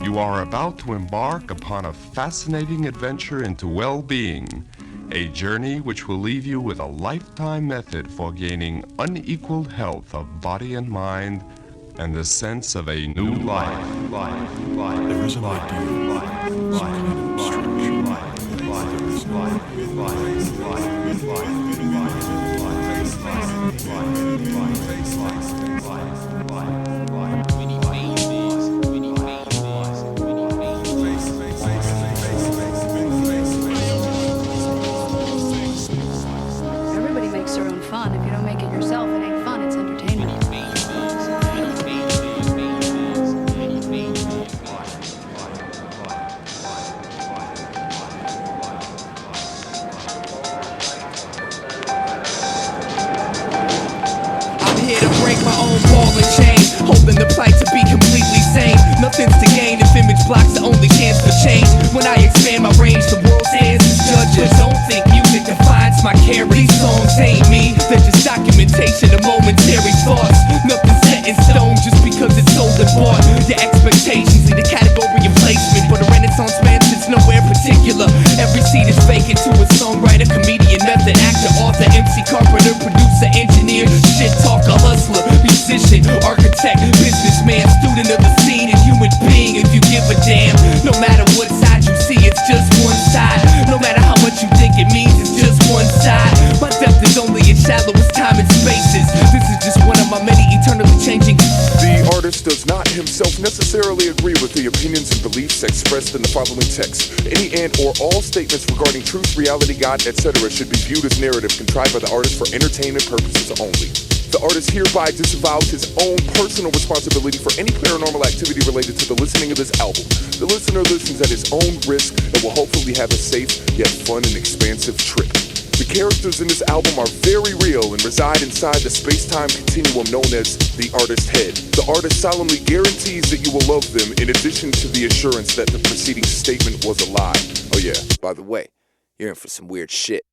You are about to embark upon a fascinating adventure into well-being, a journey which will leave you with a lifetime method for gaining unequaled health of body and mind and the sense of a new life. There is an idea, some kind of structure. There is Everybody makes their own fun. If you don't make it yourself, it ain't fun, it's entertainment. My own ball and chain, holding the plight to be completely sane. Nothing's to gain if image blocks the only chance for change. When I expand my range, the world stands as judges. Don't think music defines my character. These songs ain't me, they're just documentation of momentary thoughts. Nothing's set in stone just because it's sold and bought. Your expectations lead a category of placement, but a renaissance man sits nowhere particular. Every seat is vacant to a songwriter, comedian, method actor, author, MC, carpenter, producer, engineer, shit talker, hustler, musician, architect, businessman, student of the scene, and human being if you give a damn. No matter what side you see, it's just one side. No matter how much you think it means, it's just one side. My depth is only as shallow as time and spaces. This is just one of my many eternally changing. The artist does not himself necessarily agree with the opinions and beliefs expressed in the following text. Any and or all statements regarding truth, reality, God, etc. should be viewed as narrative contrived by the artist for entertainment purposes only. The artist hereby disavows his own personal responsibility for any paranormal activity related to the listening of this album. The listener listens at his own risk and will hopefully have a safe yet fun and expansive trip. The characters in this album are very real and reside inside the space-time continuum known as the artist's head. The artist solemnly guarantees that you will love them in addition to the assurance that the preceding statement was a lie. Oh yeah, by the way, you're in for some weird shit.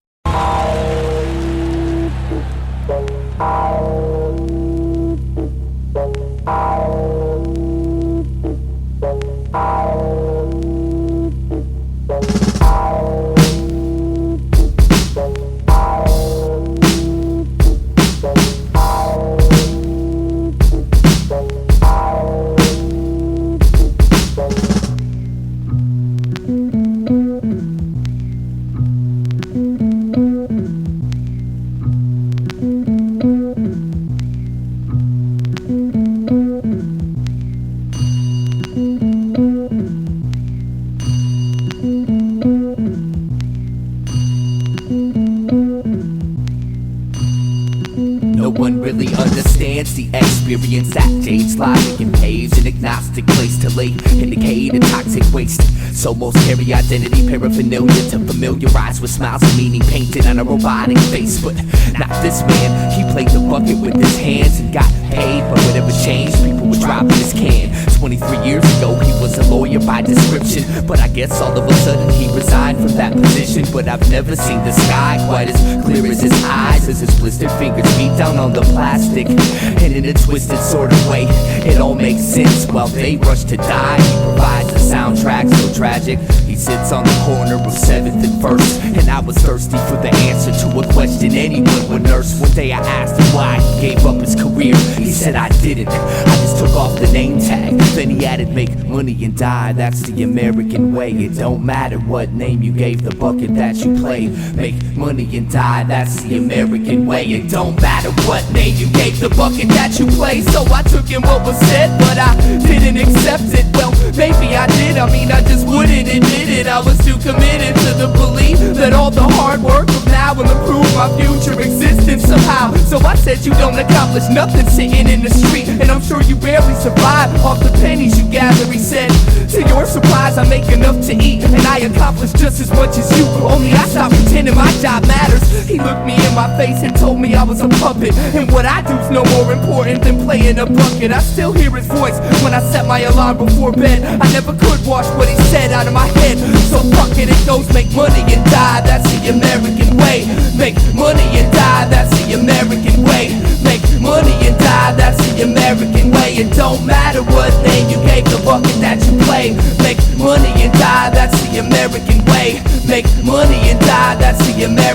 The experience that jades logic and paves an agnostic place to lay indicate a toxic waste. So most carry identity paraphernalia to familiarize with smiles and meaning painted on a robotic face. But not this man, he played the bucket with his hands and got paid. But whatever changed, people were dropping his can. 23 years ago he was a lawyer by description, but I guess all of a sudden he resigned from that position. But I've never seen the sky quite as clear as his eyes, as his blistered fingers beat down on the plastic. And in a twisted sort of way, it all makes sense. While they rush to die, he provides a soundtrack so tragic. He sits on the corner of 7th and 1st, and I was thirsty for the answer to a question anyone would nurse. One day I asked him why he gave up his career. He said I didn't, I just took off the name tag. Then he added, make money and die, that's the American way. It don't matter what name you gave the bucket that you played. Make money and die, that's the American way. It don't matter what name you gave the bucket that you play. So I took in what was said, but I didn't accept it. Well, maybe I did, I mean I just wouldn't admit it. I was too committed to the belief that all the hard work of now will improve my future existence somehow. So I said you don't accomplish nothing sitting in the street, and I'm sure you barely survive off the pennies you gather. He said, to your surprise I make enough to eat, and I accomplish just as much as you, only I stopped pretending my job matters. He looked me in my face and told me I was a puppet, and what I do's no more important than playing a bucket. I still hear his voice when I set my alarm before bed. I never could wash what he said out of my head, so fuck it, it goes make money and die, that's the American way. Make money and die, that's the American way. Make money and die, that's the American way. It don't matter what name you gave the bucket that you play.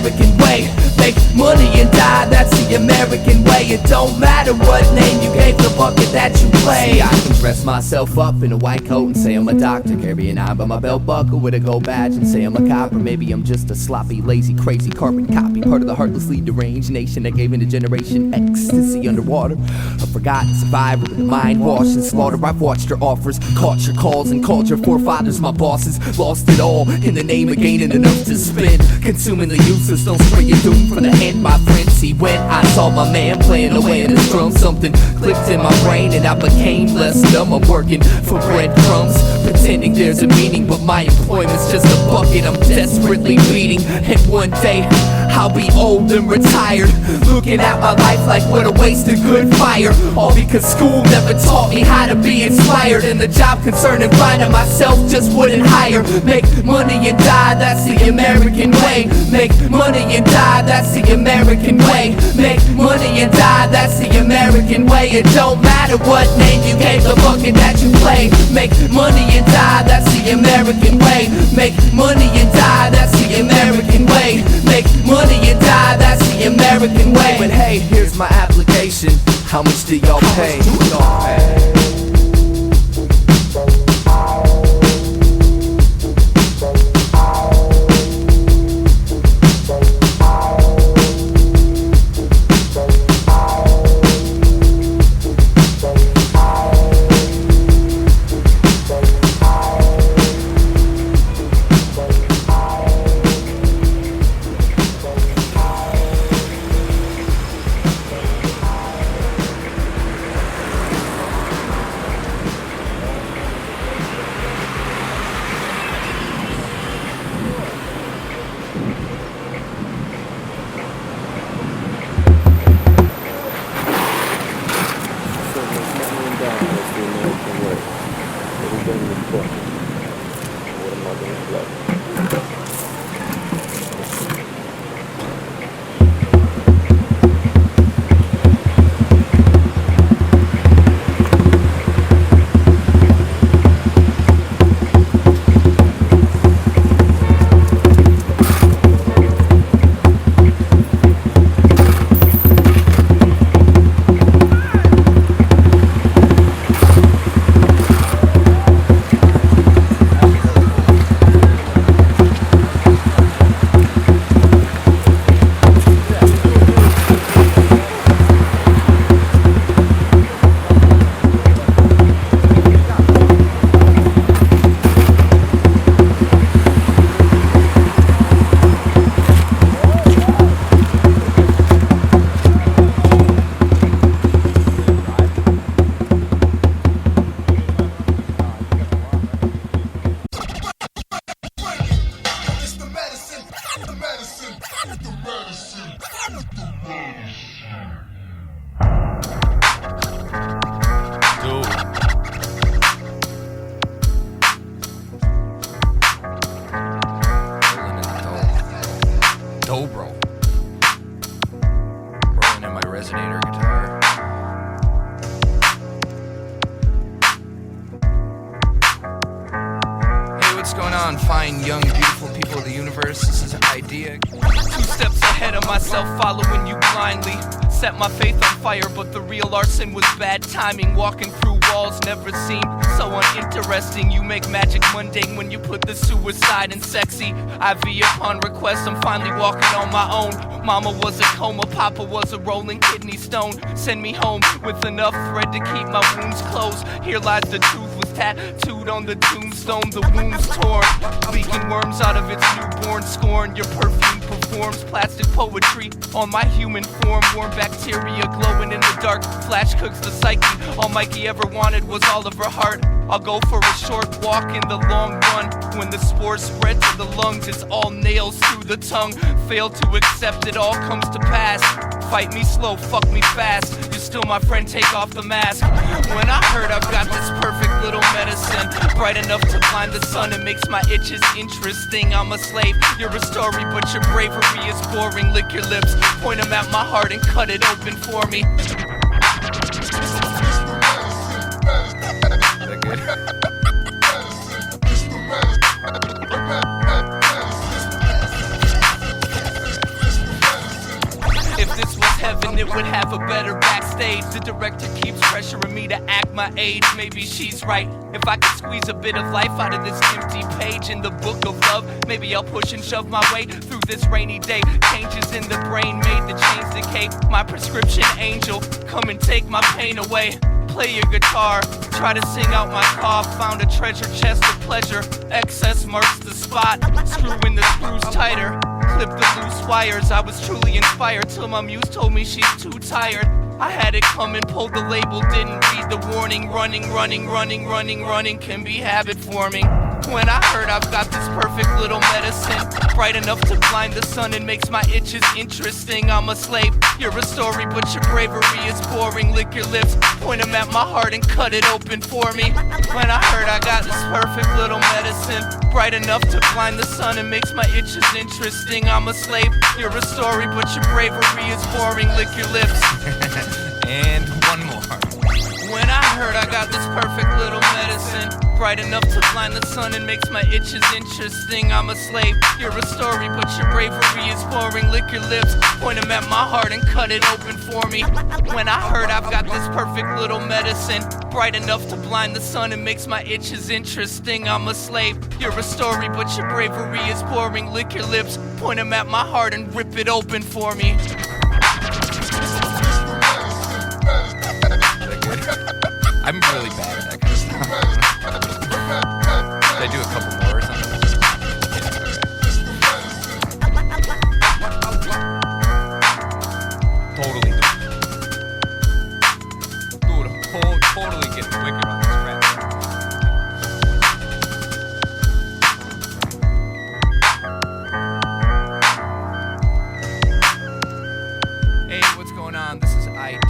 American way. Make money and die, that's the American way. It don't matter what name you gave the bucket that you play. See, I can dress myself up in a white coat and say I'm a doctor, carry an eye by my belt buckle with a gold badge and say I'm a cop. Or maybe I'm just a sloppy, lazy, crazy carbon copy, part of the heartlessly deranged nation that gave into generation ecstasy underwater. A forgotten survivor with a mind washed and slaughter. I've watched your offers, caught your calls, and called your forefathers my bosses. Lost it all in the name of gaining enough to spend. Consumingly useless, don't spray your doom from the hand, my friend. See, when I saw my man playing away in his drum, something clicked in my brain and I became less dumb. I'm working for breadcrumbs, pretending there's a meaning, but my employment's just a bucket I'm desperately beating. And one day I'll be old and retired, looking at my life like what a waste of good fire. All because school never taught me how to be inspired, and the job concern and finding myself just wouldn't hire. Make money and die, that's the American way. Make money and die, that's the American way. Make money and die, that's the American way. It don't matter what name you gave the bucket that you play. Make money and die, that's the American way. Make money and die, that's the American way. Make money and die, that's the American way. But hey, here's my application. How much do y'all pay? Eyedea. 2 steps ahead of myself, following you blindly. Set my faith on fire, but the real arson was bad timing. Walking through walls never seemed so uninteresting. You make magic mundane when you put the suicide in sexy. IV upon request, I'm finally walking on my own. Mama was a coma, Papa was a rolling kidney stone. Send me home with enough thread to keep my wounds closed. Here lies the truth, was tattooed on the tombstone. The wounds torn, leaking worms out of its newborn scorn. Your perfume performs plastic poetry on my human form. Warm bacteria glowing in the dark, flash cooks the psyche. All Mikey ever wanted was all of her heart. I'll go for a short walk in the long run. When the spores spread to the lungs, it's all nails through the tongue. Fail to accept it all comes to pass. Fight me slow, fuck me fast. You're still my friend, take off the mask. When I heard I've got this perfect little medicine, bright enough to blind the sun, it makes my itches interesting. I'm a slave, you're a story, but your bravery is boring. Lick your lips, point them at my heart and cut it open for me. heaven, it would have a better backstage. The director keeps pressuring me to act my age. Maybe she's right. If I could squeeze a bit of life out of this empty page in the book of love, maybe I'll push and shove my way through this rainy day. Changes in the brain made the chains decay. My prescription angel, come and take my pain away. Play your guitar, try to sing out my cough. Found a treasure chest of pleasure. Excess marks the spot. Screwing the screws tighter. Clip the loose wires. I was truly inspired till my muse told me she's too tired. I had it coming, pulled the label, didn't read the warning. Running can be habit forming. When I heard I've got this perfect little medicine, bright enough to blind the sun and makes my itches interesting. I'm a slave, you're a story, but your bravery is boring. Lick your lips, point them at my heart and cut it open for me. When I heard I got this perfect little medicine, bright enough to blind the sun and makes my itches interesting. I'm a slave, you're a story, but your bravery is boring. Lick your lips. And one more. When I heard I got this perfect little medicine, bright enough to blind the sun and makes my itches interesting. I'm a slave, you're a story, but your bravery is boring. Lick your lips, point them at my heart and cut it open for me. When I heard I've got this perfect little medicine, bright enough to blind the sun and makes my itches interesting. I'm a slave, you're a story, but your bravery is boring. Lick your lips, point them at my heart and rip it open for me. I'm really bad at that kind of stuff. Should I do a couple more or something? Totally. Dude, I'm totally getting wicked on this rap. Hey, what's going on? This is Eyedea.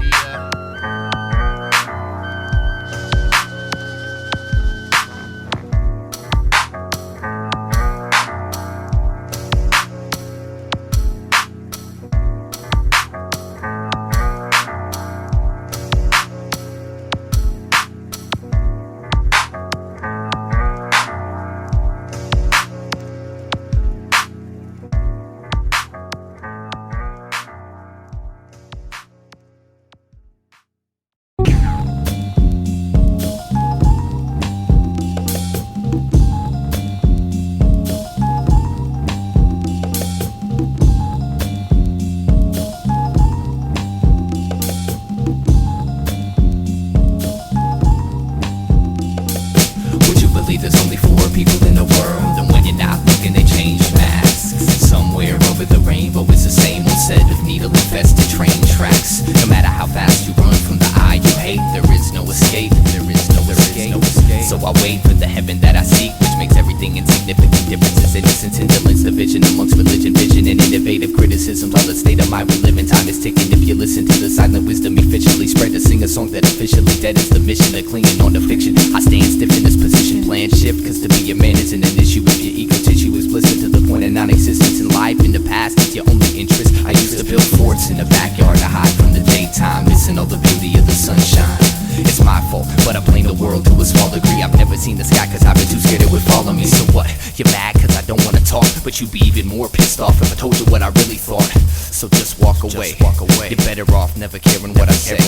There's only 4 people in the world, and when you're not looking, they change masks. Somewhere over the rainbow is the same old set of needle-infested train tracks. No matter how fast you run from the eye you hate, there is no escape. There is no escape. So I wait for the heaven that I seek, which makes everything insignificant. Differences, innocence, indolence, division amongst religion, vision, and innovative criticisms. All the state of mind we live in, time is ticking. If you listen to the silent wisdom efficiently spread, to sing a song that officially dead is the mission of clinging on to fiction. I stand stiff in this position, plan shift, cause to be a man isn't an issue if your ego tissue is blistered to the point of non-existence. In life, in the past, it's your only interest. I used to build forts in the backyard to hide from the daytime, missing all the beauty of the sunshine. It's my fault, but I blame the world to a small degree. I've never seen the sky cause I've been too scared it would follow me. So what? You're mad cause I don't wanna talk, but you'd be even more pissed off if I told you what I really thought. So just walk away. You're better off never caring what I say.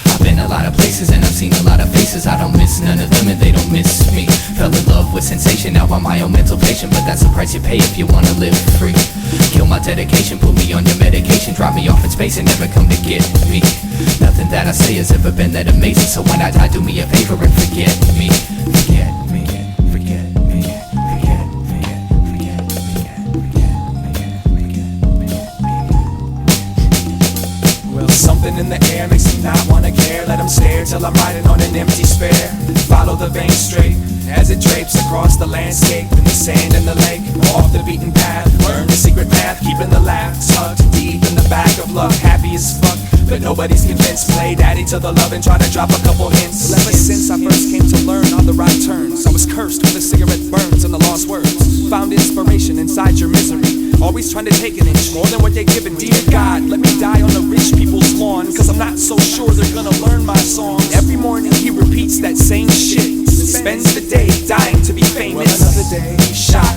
I've been a lot of places and I've seen a lot of faces. I don't miss none of them and they don't miss me. Fell in love with sensation, now I'm my own mental patient, but that's the price you pay if you wanna live free. Kill my dedication, put me on your medication, drop me off in space and never come to get me. Nothing that I say has ever been that amazing, so when I die, do me a favor and forget me. Forget me. Forget me. Forget me. Forget me. Well, something in the air makes me not wanna care. Let them stare till I'm riding on an empty spare. Follow the vein straight as it drapes across the landscape, in the sand and the lake, off the beaten path. Learn the secret math, keeping the laugh tucked deep in the back of luck. Happy as fuck, but nobody's convinced. Play daddy to the love and try to drop a couple hints. Well, ever since I first came to learn all the right turns, I was cursed with a cigarette burns and the lost words. Found inspiration inside your misery, always trying to take an inch more than what they're giving me. Dear God, let me die on the rich people's lawn, cause I'm not so sure they're gonna learn my songs. Every morning he repeats that same shit, spends the day dying to be famous. Well, another day shot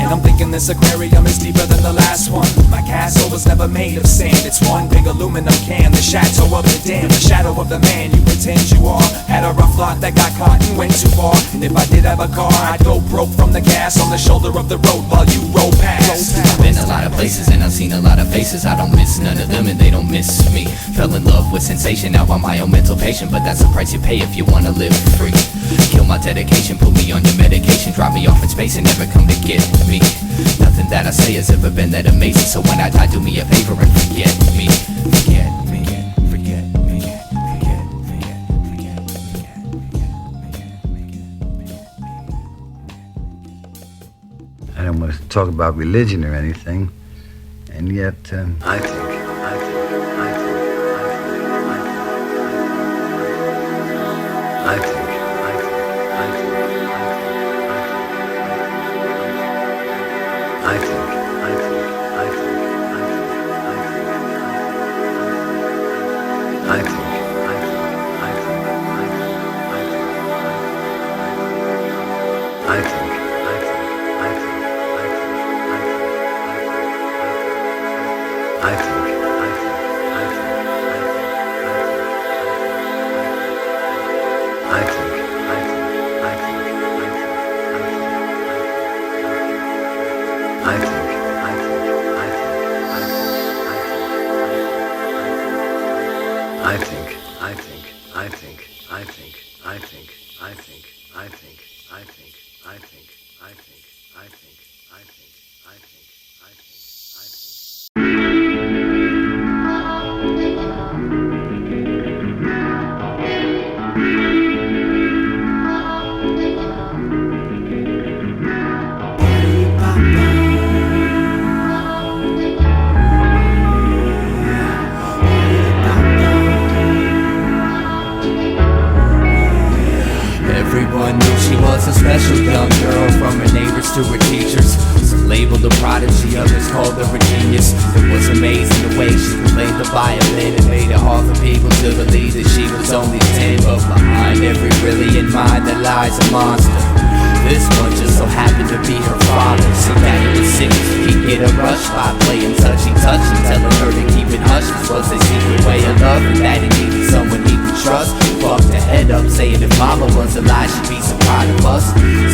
And I'm thinking this aquarium is deeper than the last one. My castle was never made of sand, it's one big aluminum can. The chateau of the dam, the shadow of the man you pretend you are. Had a rough lot that got caught and went too far. And if I did have a car, I'd go broke from the gas on the shoulder of the road while you roll past. I've been a lot of places and I've seen a lot of faces. I don't miss none of them and they don't miss me. Fell in love with sensation, now I'm my own mental patient. But that's the price you pay if you wanna live free. Kill my dedication, put me on your medication. Drop me off in space and never come to get me. Nothing that I say has ever been that amazing. So when I die, do me a favor and forget me. Forget me, forget me, forget me, forget me. I don't want to talk about religion or anything, and yet I think Everyone knew she was a special young girl, from her neighbors to her teachers. Some labeled a prodigy, others called her a genius. It was amazing the way she could play the violin. It made it hard for people to believe that she was only 10. But behind every brilliant mind there lies a monster. This one just so happened to be her father. So daddy was sick, he'd get a rush by playing touchy-touch and telling her to keep it hush. This was a secret way of love, and daddy needed someone he could trust. Fucked her head up, saying if mama was alive, she'd be so proud of us.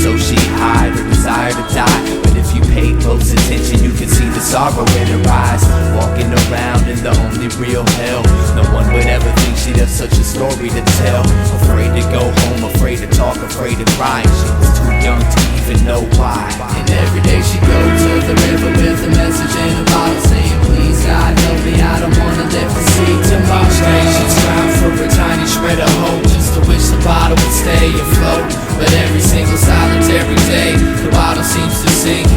So she hid her desire to die, but if you paid close attention, you could see the sorrow in her eyes. Walking around in the only real hell, no one would ever think she'd have such a story to tell. Afraid to go home, afraid to talk, afraid to cry. She was too young to even know why. And every day she go to the river with a message in a bottle, saying please God help me, I don't wanna live to see tomorrow. Each day she's found for a tiny shred of hope, just to wish the bottle would stay afloat. But every single solitary day, the bottle seems to sink.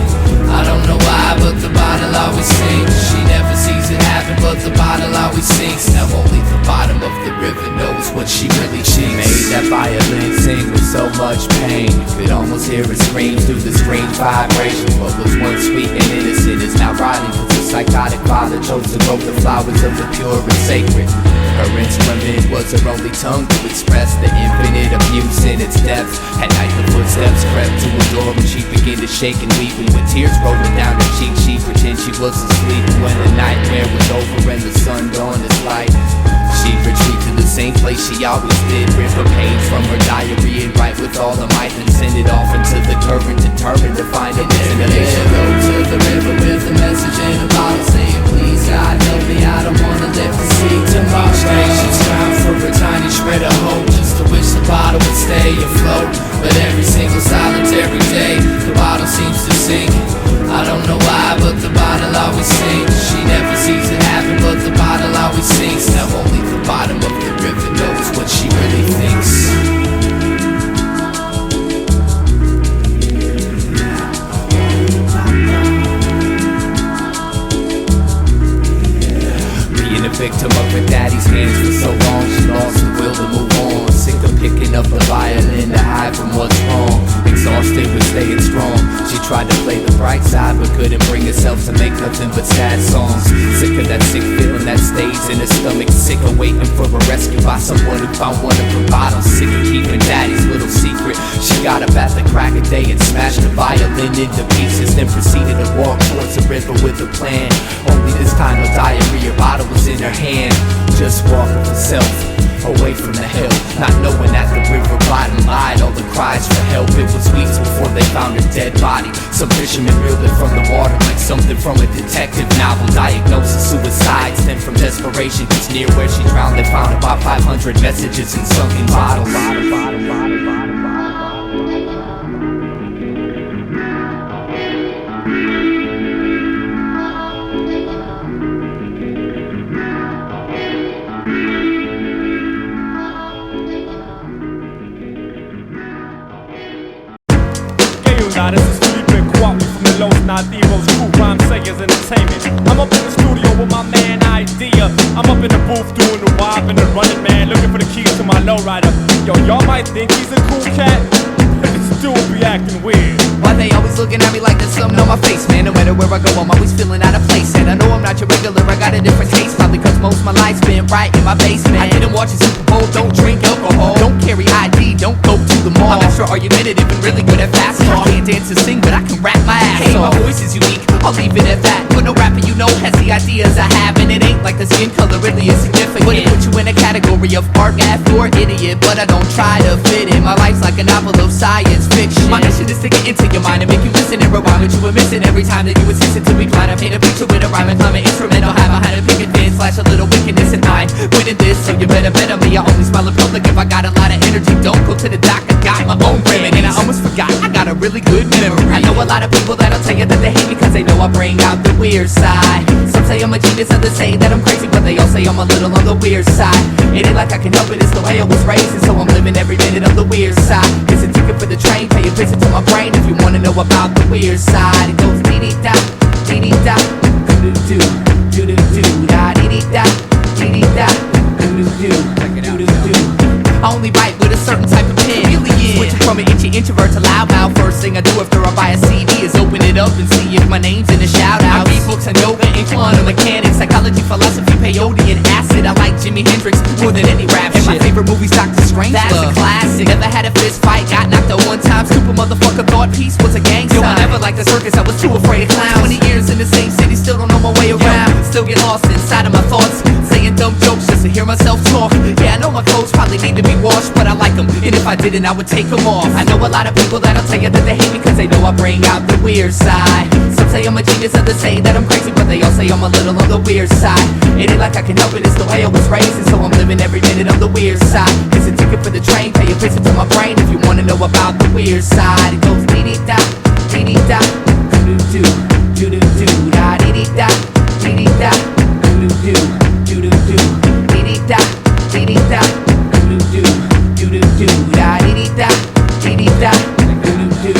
I don't know why, but the bottle always sinks. She never sees it happen, but the bottle always sinks. Now only the bottom of the river knows what she really thinks. She made that violin sing with so much pain, you could almost hear her screams through the strange vibration. What was once sweet and innocent is now rotting, cause the psychotic father chose to grow the flowers of the pure and sacred. Her instrument was her only tongue to express the infinite abuse in its depths. At night the footsteps crept to her door and she began to shake and weep, and with tears rolling down her cheeks she pretended she was asleep. When the nightmare was over and the sun dawned its light, she'd retreat to the same place she always did, rip a page from her diary and write with all the might, and send it off into the current, determined to find a destination. Go to the river with a message in a bottle, saying please God help me, I don't wanna live to see tomorrow. Each day she's found for a tiny shred of hope, just to wish the bottle would stay afloat. But every single solitary day, the bottle seems to sink. I don't know why, but the bottle always sinks. She never sees it happen, but the bottle always sinks. Now only the bottom of the river knows what she really thinks. Being a victim of her daddy's hands for so long, she lost the will to move on. sick of picking up the violin to hide from what's wrong. Exhausted with staying strong. She tried to play the bright side but couldn't bring herself to make nothing but sad songs. Sick of that sick feeling that stays in her stomach. Sick of waiting for a rescue by someone who found one of her bottles. Sick of keeping daddy's little secret. She got up at the crack of day and smashed the violin into pieces, then proceeded to walk towards the river with a plan. Only this time no diarrhea bottle was in her hand. Just walking herself away from the hill, not knowing that the river bottom lied all the cries for help. It was weeks before they found her dead body. Some fishermen reeled it from the water like something from a detective novel. Diagnosis suicide stemmed from desperation, cause near where she drowned they found about 500 messages in sunken bottles. This is Felipe Kwame from the Los Nativos, Cool Rhyme Sayers Entertainment. I'm up in the studio with my man Eyedea. I'm up in the booth doing the wild and the running man, looking for the keys to my lowrider. Yo, y'all might think he's a cool cat, but this dude be acting weird. Why they always looking at me like there's something on my face, man? No matter where I go, I'm always feeling out of place. And I know I'm not your regular, I got a different taste. Probably cause most of my life's been right in my basement. I didn't watch a Super Bowl, don't drink alcohol, don't carry ID, don't go to the mall. I'm extra argumentative and really good at fast talk. I can't dance or sing, but I can rap my ass off. My voice is unique, I'll leave it at that. But no rapper you know has the ideas I have. And it ain't like the skin color really is significant. Wouldn't put you in a category of art gaff or idiot, but I don't try to fit in. My life's like a novel of science fiction. My mission is to get into your mind and make you listen and rewind what you were missing every time that you insist to be blind. I paint a picture with a rhyme and climb an instrument. I'll have behind a picket fence, flash a little wickedness in mind. Winning this, so you better bet on me. I only smile in public if I got a lot of energy. Don't go to the doc, I got my own remedy. And I almost forgot, I got a really good memory. I know a lot of people that'll tell you that they hate me cause they know I bring out the weird side. Some say I'm a genius, others say that I'm crazy, but they all say I'm a little on the weird side. It ain't like I can help it, it's the way I was raised, and so I'm living every minute of the weird side. It's a ticket for the train, pay a visit to my brain if you wanna know about the weird side. It goes dee-dee-da, dee-dee-da, doo-doo-doo, doo-doo-doo, da dee-dee-da, dee-dee-da, doo-doo-doo, doo-doo-doo. I only write with a certain type of pen. Switching from an itchy introvert to loudmouth. First thing I do after I buy a CD is open it up and see if my name's in the shout out. I read books on yoga and quantum mechanics, psychology, philosophy, peyote, and acid. I like Jimi Hendrix more than any rap shit. And my favorite movie's Dr. Strangelove. That's a classic. Never had a fist fight, got knocked out one time. Stupid motherfucker thought peace was a gang sign. Yo, I never liked the circus, I was too afraid of clowns. 20 years in the same city, still don't know my way around. Still get lost inside of my thoughts, saying dumb jokes just to hear myself talk. Yeah, I know my clothes probably need to be washed, but I like them, and if I didn't, I would take them off. I know a lot of people that'll tell you that they hate me cause they know I bring out the weird side. Some say I'm a genius, others say that I'm crazy, but they all say I'm a little on the weird side. It ain't like I can help it, it's the way I was raised, and so I'm living every minute on the weird side. It's a ticket for the train, pay a visit to my brain if you wanna know about the weird side. It goes dee-dee-da, dee-dee-da, doo-doo-doo, doo-doo-doo, da dee-dee-da, dee-dee-da, doo-doo-doo, doo-doo-doo, dee-dee-da, dee-dee-da, doo-doo-doo, doo-doo-doo, da dee-dee-da, dee-dee-da, doo-doo-doo,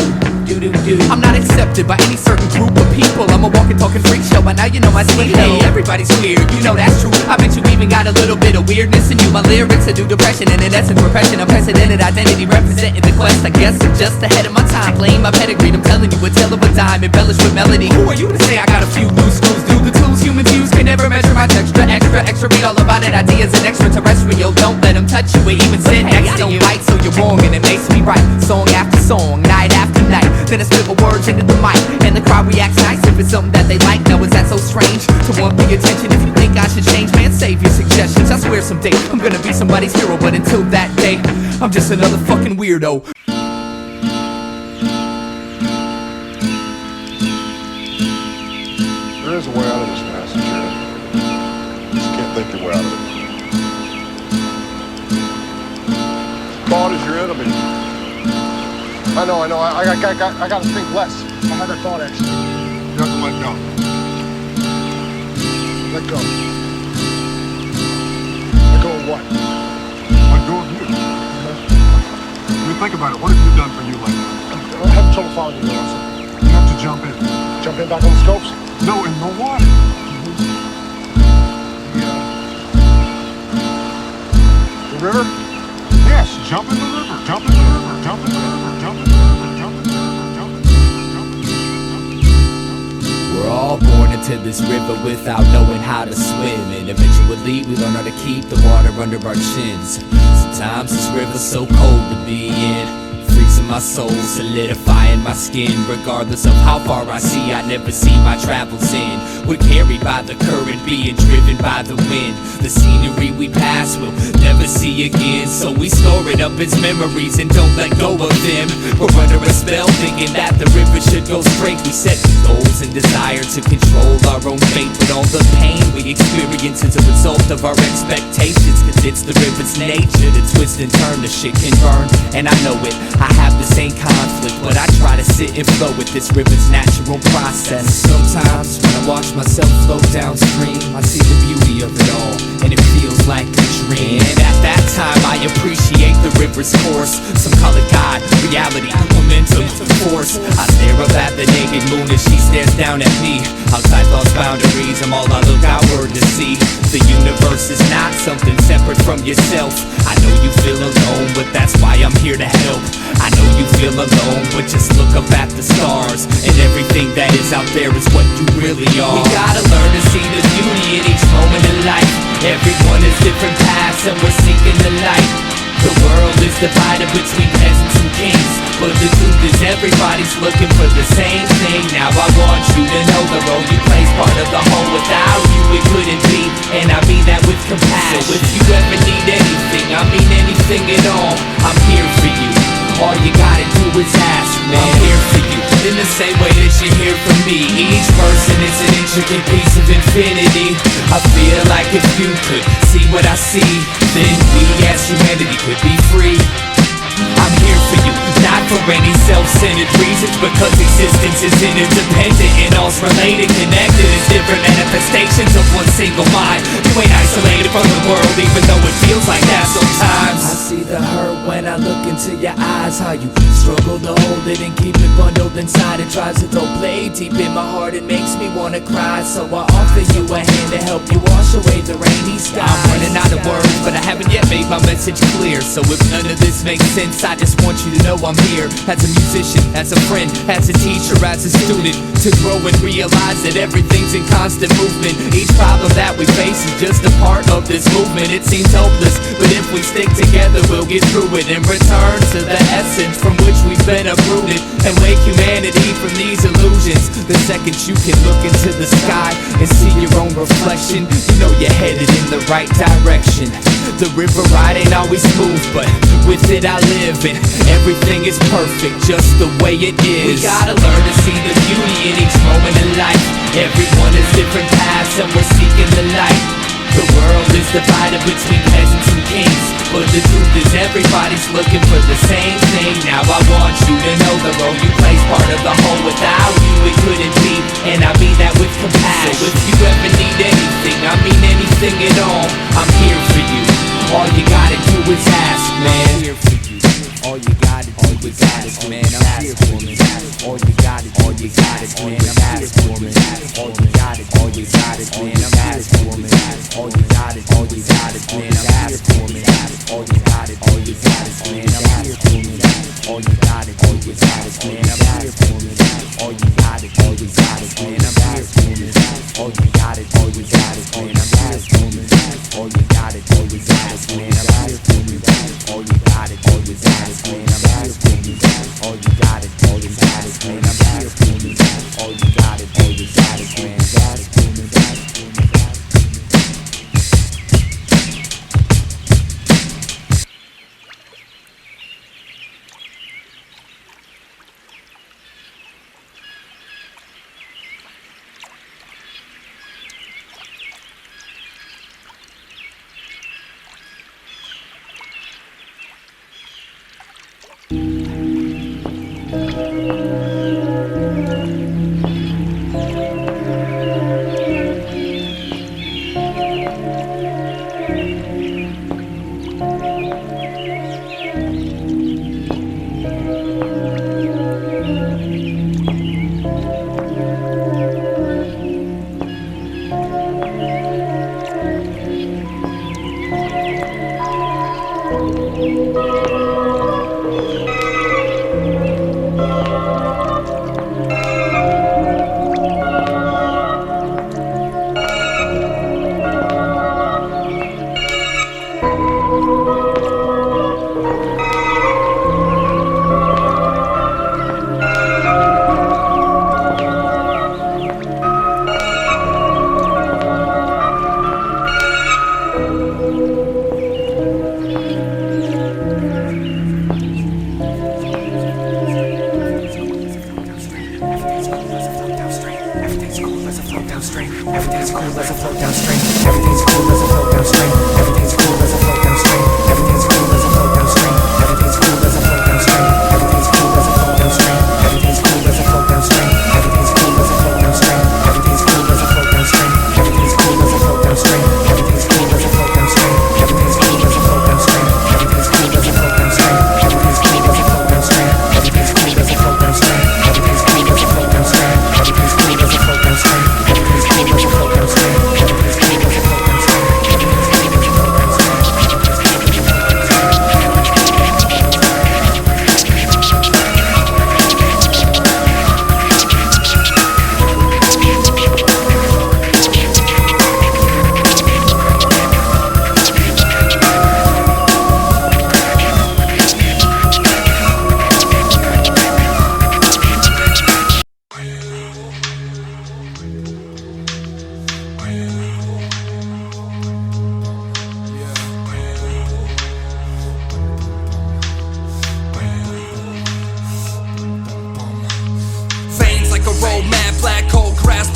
doo-doo-doo. I'm not accepted by any certain group of people. I'm a walking, talking freak show, but now you know my speed. Hey, everybody's weird, you know that's true. I bet you even got a little bit of weirdness in you. My lyrics are due depression, and in essence repression. Unprecedented identity representing the quest. I guess I'm just ahead of my time. Playing my pedigree, I'm telling you a tale of a dime, embellished with melody. Who are you to say I got a few loose screws? Do the tools humans use can never measure my texture. Extra, read all about it. Ideas and extraterrestrial. Don't let them touch you or even sit next to you. Right, so you're wrong, and it makes me right. Song after song, night after night. Then I spit my words into the mic, and the crowd reacts nice if it's something that they like. Now is that so strange to want the attention? If you think I should change, man, save your suggestions. I swear someday I'm gonna be somebody's hero, but until that day, I'm just another fucking weirdo. There is a way out of this mess, Jared. Just can't think your way out of it. Thought is your enemy. I know. I gotta think less. I had that thought actually. You have to let go. Let go. Let go of what? Let go of you. I mean, think about it. What have you done for you lately? I'm having trouble following you, Nelson. You have to jump in. Jump in back on the scopes? No, in the water. The river? Yes. jump in the river, jump in the river, jump in the river, jump in the river, jump in the river, jump in the river. We're all born into this river without knowing how to swim, and eventually we learn how to keep the water under our chins. Sometimes this river's so cold to be in, freezing my soul, solidifying my skin. Regardless of how far I see, I never see my travels in. We're carried by the current, being driven by the wind. The scenery we pass will never see again, so we store it up as memories and don't let go of them. We're under a spell thinking that the river should go straight. We set goals and desire to control our own fate, but all the pain we experience is a result of our expectations, cause it's the river's nature to twist and turn. The shit can burn, and I know it. I have the same conflict, but I try to sit and flow with this river's natural process. Sometimes when I watch myself flow downstream, I see the beauty of it all, and it feels like a dream. And at that time I appreciate the river's course. Some call it God, reality, momentum, force. I stare up at the naked moon as she stares down at me. Outside lost boundaries, I'm all I look outward to see. The universe is not something separate from yourself. I know you feel alone, but that's why I'm here to help. I know you feel alone, but just look up at the stars, and everything that is out there is what you really are. We gotta learn to see the beauty in each moment of life. Everyone has different paths and we're seeking the light. The world is divided between peasants and kings, but the truth is everybody's looking for the same thing. Now I want you to know the role you play's part of the whole. Without you it couldn't be, and I mean that with compassion. So if you ever need anything, I mean anything at all, I'm here for you. All you gotta do is ask, man. I'm here for you, in the same way that you're here for me. Each person is an intricate piece of infinity. I feel like if you could see what I see, then we as humanity could be free. I'm here for you, not for any self-centered reasons, because existence is interdependent and all's related, connected as different manifestations of one single mind. You ain't isolated from the world, even though it feels like that sometimes. I see the hurt when I look into your eyes, how you struggle to hold it and keep it bundled inside. It tries to throw blade deep in my heart, it makes me wanna cry. So I offer you a hand to help you wash away the rainy skies. I'm running out of words, but I haven't yet made my message clear. So if none of this makes sense, I just want you to know I'm here. As a musician, as a friend, as a teacher, as a student, to grow and realize that everything's in constant movement. Each problem that we face is just a part of this movement. It seems hopeless, but if we stick together we'll get through it, and return to the essence from which we've been uprooted, and wake humanity from these illusions. The second you can look into the sky and see your own reflection, you know you're headed in the right direction. The river ride ain't always smooth, but with it I live, and everything is perfect just the way it is. We gotta learn to see the beauty in each moment in life. Everyone has different paths and we're seeking the light. The world is divided between peasants and kings, but the truth is everybody's looking for the same thing. Now I want you to know the role you play's part of the whole. Without you it couldn't be, and I mean that with compassion. So if you ever need anything, I mean anything at all, I'm here for you. All you gotta do is ask, man. I'm here for you. All you gotta do is ask, man. I'm here for you. All you gotta do is ask, man. I'm here for you. All you gotta do is ask, man. I'm here for you. All you gotta do is ask, man. I'm here for you. All you gotta do is ask, man. I'm here for you. All you gotta do is ask, man. I'm here for you. All you gotta do is ask, man. I'm here for you. All you gotta do is ask, man. I'm here for you. All you gotta do is ask, man. I'm here for you. All you gotta do is ask, man. I'm here for you. All you gotta do is ask, man. I'm here for you. All you gotta do is ask, man.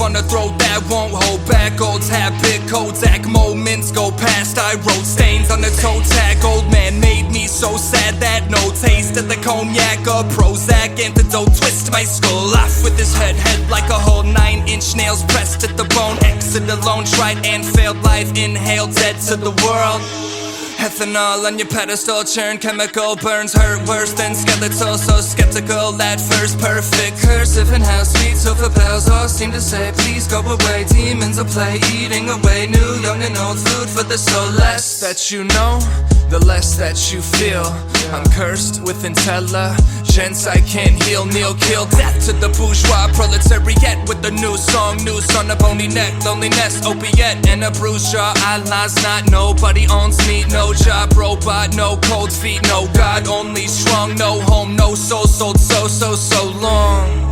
on the throat that won't hold back. Old habit, Kodak moments go past. I wrote stains on the toe tag. Old man made me so sad that no taste of the cognac or Prozac antidote twist my skull off with his head like a whole 9-inch nails pressed at the bone. Exit alone, tried and failed life, inhaled, dead to the world. Ethanol on your pedestal, churn chemical burns hurt worse than skeletal. So skeptical at first, perfect cursive and how sweet silver bells all seem to say please go away. Demons of play eating away new young and old food for the soul. Less that you know, the less that you feel. I'm cursed with intelligence I can't heal. Kneel, kill, death to the bourgeois proletariat with a new song, noose on a bony neck, loneliness, opiate, and a bruised jaw. Allah's not, nobody owns me, no job, robot, no cold feet, no God, only strong, no home, no soul, sold so long.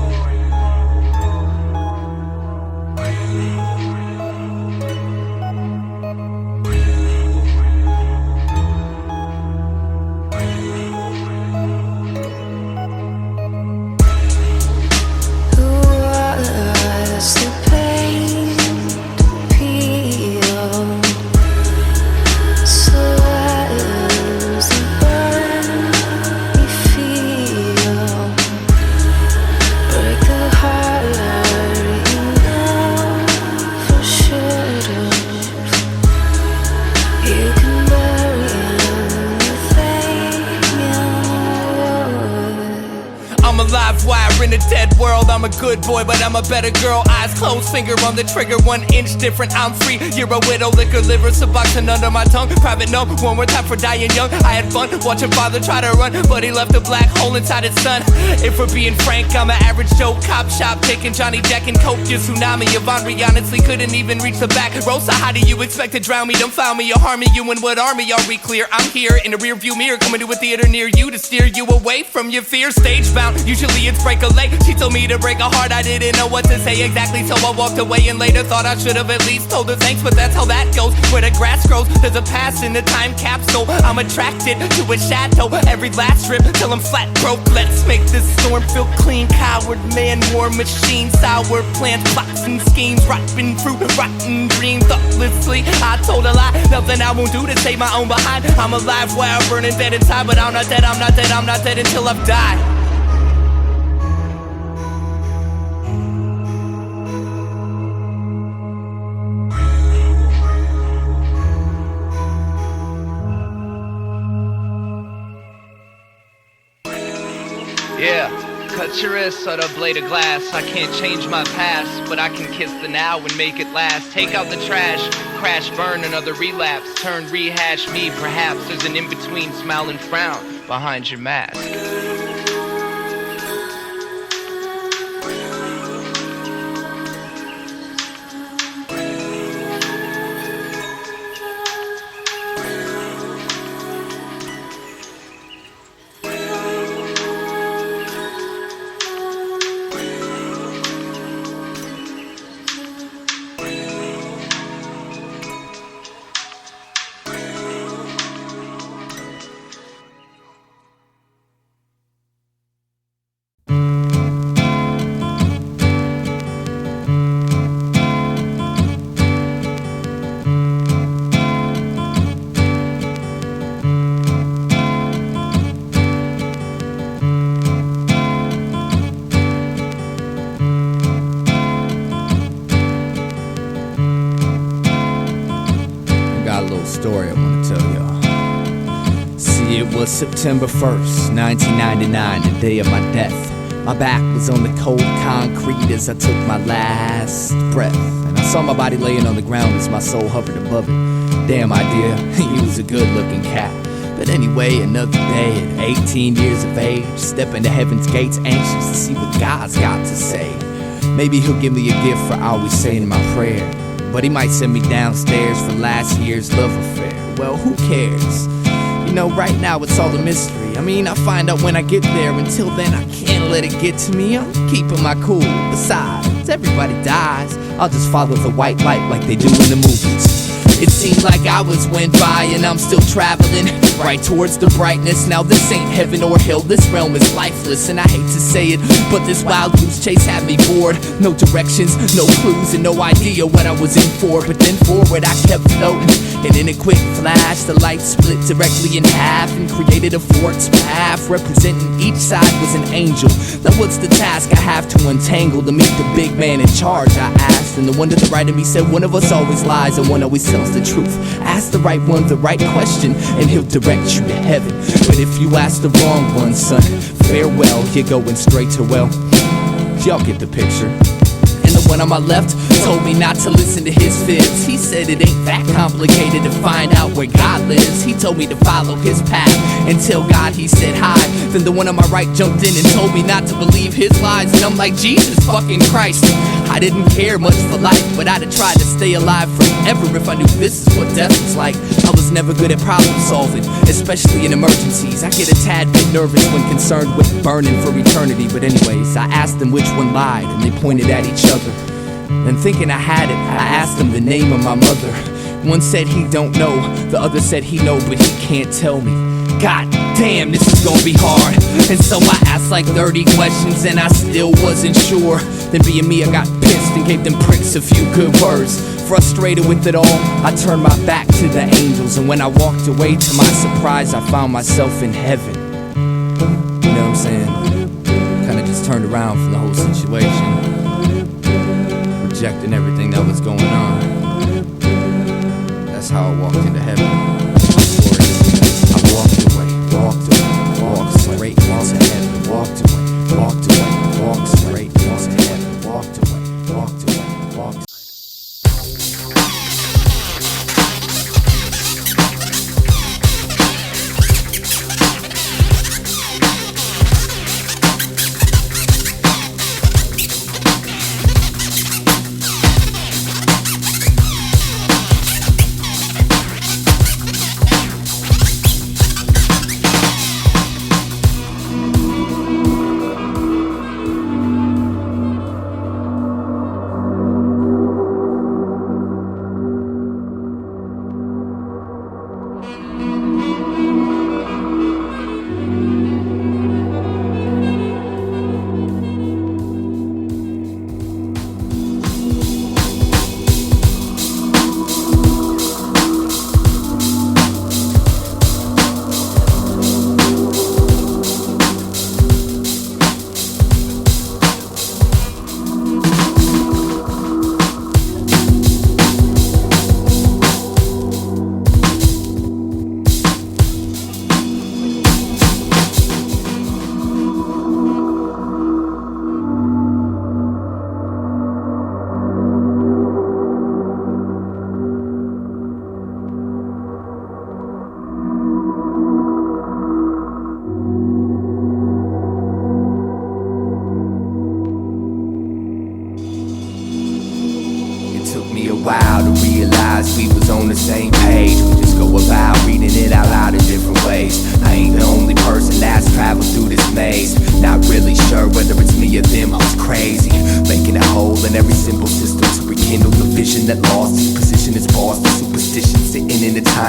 In a dead world, I'm a good boy, but I'm a better girl. Eyes closed, finger on the trigger, 1 inch different. I'm free. You're a widow, liquor, liver, suboxone under my tongue. Private note, one more time for dying young. I had fun watching father try to run, but he left a black hole inside his son. If we're being frank, I'm an average Joe cop shop, taking Johnny Jack and Coke. Your tsunami of Henri honestly couldn't even reach the back row. So how do you expect to drown me? Don't found me or harm me. You and what army are we clear? I'm here in a rear view mirror, coming to a theater near you to steer you away from your fear. Stage bound, usually it's break a leg. She told me to break a heart, I didn't know what to say exactly, so I walked away and later thought I should have at least told her thanks. But that's how that goes, where the grass grows, there's a past in the time capsule. I'm attracted to a shadow, every last strip till I'm flat broke. Let's make this storm feel clean. Coward man, war machine, sour plants, plots and schemes, rotten fruit, rotten dream. Thoughtlessly, I told a lie, nothing I won't do to save my own behind. I'm alive while burning dead inside, but I'm not dead, I'm not dead, I'm not dead until I've died. Yeah, touch your wrist or the blade of glass. I can't change my past, but I can kiss the now and make it last. Take out the trash, crash, burn, another relapse. Turn, rehash me, perhaps there's an in-between smile and frown behind your mask. September 1st, 1999, the day of my death. My back was on the cold concrete as I took my last breath. And I saw my body laying on the ground as my soul hovered above it. Damn Eyedea, he was a good looking cat. But anyway, another day at 18 years of age, stepping to heaven's gates, anxious to see what God's got to say. Maybe he'll give me a gift for always saying my prayer, but he might send me downstairs for last year's love affair. Well, who cares? You know, right now it's all a mystery. I mean, I'll find out when I get there. Until then, I can't let it get to me. I'm keeping my cool. Besides, everybody dies. I'll just follow the white light like they do in the movies. It seems like hours went by and I'm still traveling right towards the brightness. Now this ain't heaven or hell, this realm is lifeless. And I hate to say it, but this wild goose chase had me bored. No directions, no clues, and no idea what I was in for. But then forward I kept floating, and in a quick flash the light split directly in half and created a forked path. Representing each side was an angel. Now what's the task I have to untangle to meet the big man in charge, I asked. And the one to the right of me said, one of us always lies and one always tells the truth. Ask the right one the right question and he'll direct you to heaven. But if you ask the wrong one, son, farewell, you're going straight to well. Y'all get the picture. And the one on my left told me not to listen to his fibs. He said it ain't that complicated to find out where God lives. He told me to follow his path and tell God he said hi. Then the one on my right jumped in and told me not to believe his lies. And I'm like, Jesus fucking Christ. I didn't care much for life, but I'd have tried to stay alive forever if I knew this is what death was like. I was never good at problem solving, especially in emergencies. I get a tad bit nervous when concerned with burning for eternity. But anyways, I asked them which one lied, and they pointed at each other. And thinking I had it, I asked them the name of my mother. One said he don't know, the other said he know, but he can't tell me. God damn, this is gonna be hard. And so I asked like 30 questions and I still wasn't sure. Then being me, I got pissed and gave them pricks a few good words. Frustrated with it all, I turned my back to the angels. And when I walked away, to my surprise, I found myself in heaven. You know what I'm saying? Kinda just turned around from the whole situation, rejecting everything that was going on. That's how I walked into heaven. I walked straight into heaven, walked straight into heaven, walked away.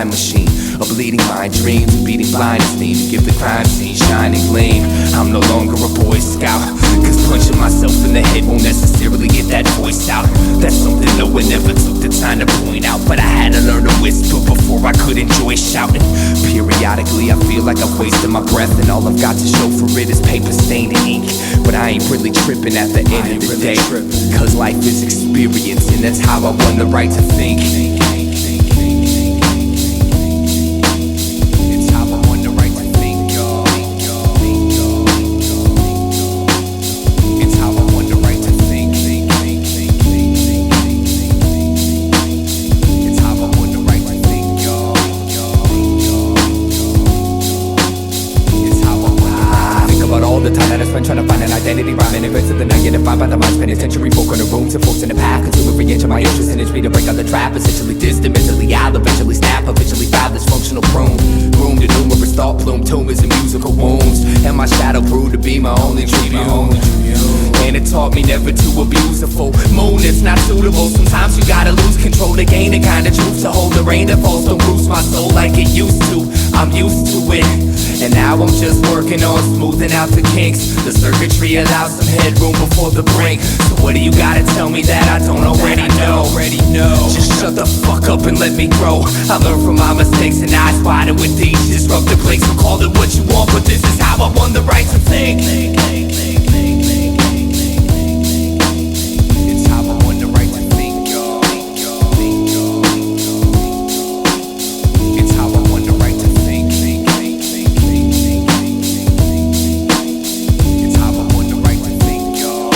time machine. A bleeding mind dreams, beating blind steam to give the crime scene shining gleam. I'm no longer a Boy Scout, cause punching myself in the head won't necessarily get that voice out. That's something no one ever took the time to point out, but I had to learn to whisper before I could enjoy shouting. Periodically I feel like I've wasted my breath, and all I've got to show for it is paper-stained ink. But I ain't really tripping at the end of the day, cause life is experience, and that's how I won the right to think. Trying to find an identity, rhyming events of the night, getting defined by the mind, spending century folk on the rooms and folks in the path, consume every inch of my interest and it's me to break out the trap, essentially distant, mentally I'll eventually snap, eventually foul this functional prune, groomed to numerous thought plume tumors and musical wounds, and my shadow proved to be my only tribune. And it taught me never to abuse a full moon, it's not suitable. Sometimes you gotta lose control to gain the kind of truth, to hold the rain that falls, don't bruise my soul like it used to. I'm used to it, and now I'm just working on smoothing out the kinks. The circuitry allows some headroom before the brink. So what do you gotta tell me that I don't already know? Just shut the fuck up and let me grow. I learned from my mistakes and I spotted with these disruptive links. So call it what you want, but this is how I won the right to think. It's how I won the right to think, y'all. It's how I won the right to think. It's how I won the right to think, y'all.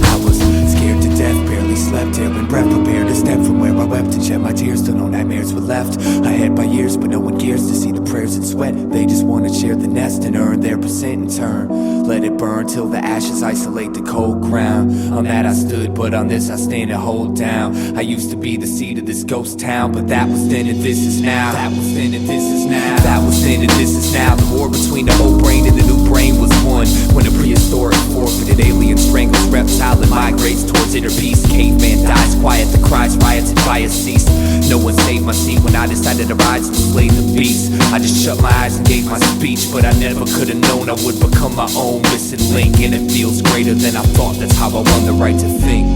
I was scared to death, barely slept, ill and breath, prepared to step from where I wept and shed my tears, till no nightmares were left. I had my years, but no one cares to see the prayers and sweat. They just wanna share the nest and earn their percent in turn. Let it burn till the ashes isolate the cold ground. On that I stood, but on this I stand and hold down. I used to be the seed of this ghost town, but that was then and this is now. That was then and this is now. That was then and this is now. The war between the old brain and the new brain was won, when a prehistoric forfeited alien strangles reptile and migrates towards inner peace. Caveman dies quiet, the cries, riots, and fire cease. No one saved my seat when I decided to rise and slay the beast. I just shut my eyes and gave my speech, but I never could have known I would become my own missing link. And it feels greater than I thought, that's how I won the right to think.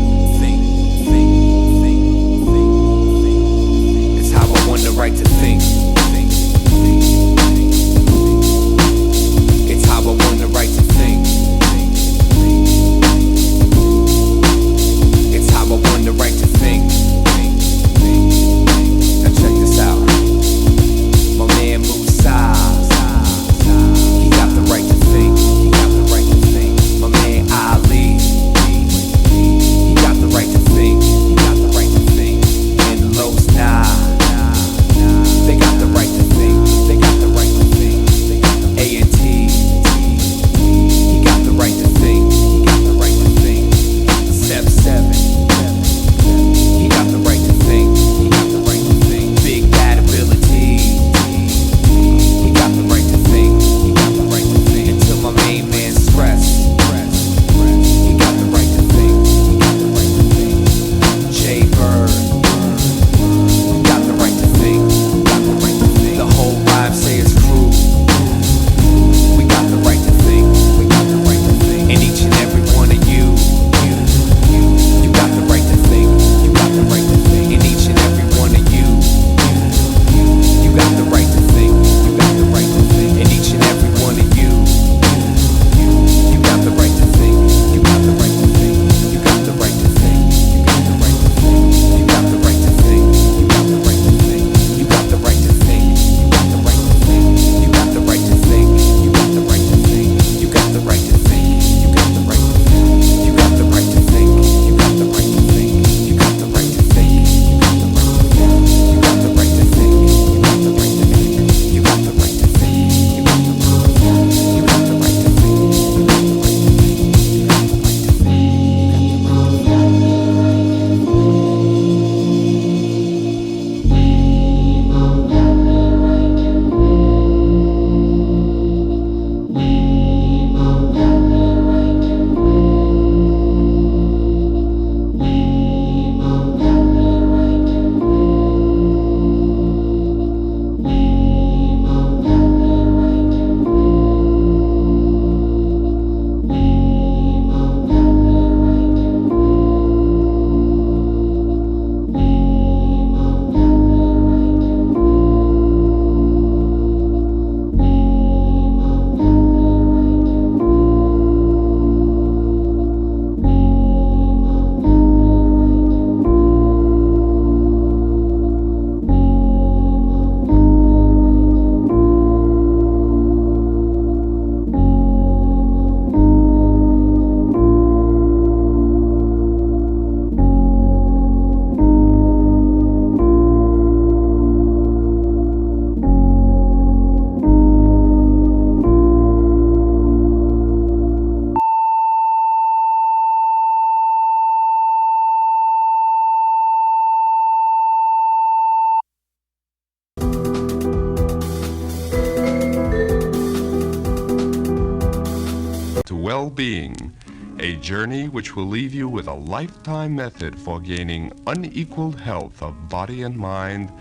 It's how I won the right to think. It's how I won the right to think. It's how I won the right to think. Now check this out. My man Musa, he got the right to think. He got the right to think. My man Ali, he got well-being, a journey which will leave you with a lifetime method for gaining unequaled health of body and mind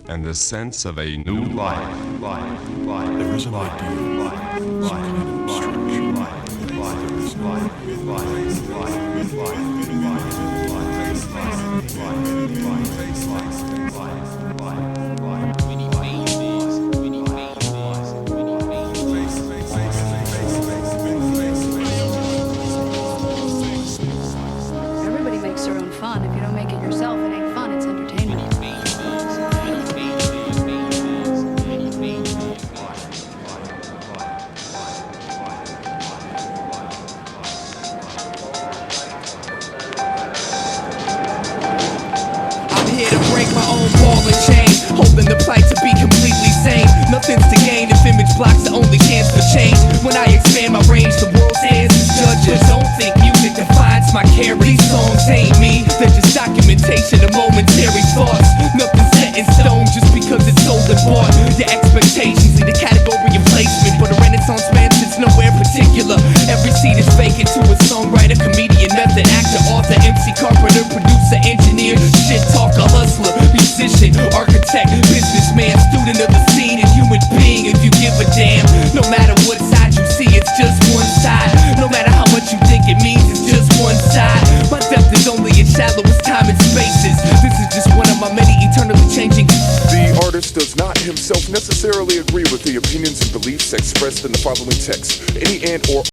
and the sense of a new life. There is an ideal life, some kind of structure. There is Everybody makes their own fun. If you don't make it yourself, it ain't fun, it's entertainment. Here to break my own ball and chain, holding the plight to be completely sane. Nothing's to gain if image blocks the only chance for change. When I expand my range, the world stands as judges. Don't think music defines my character. These songs ain't me, they're just documentation of momentary thoughts. Nothing's set in stone just because it's sold and bought. Your expectations lead the category of placement, but a renaissance man sits nowhere particular. Every seat is vacant to a songwriter, comedian, method actor, author, MC, carpenter, producer, engineer, shit talker, hustler, musician, architect, businessman, student of the scene, and human being. If you give a damn, no matter what side you see, it's just one side. No matter how much you think it means, it's just one side. My depth is only as shallow as time and spaces. This is just one of my many eternally changing. The artist does not himself necessarily agree with the opinions and beliefs expressed in the following text. Any and or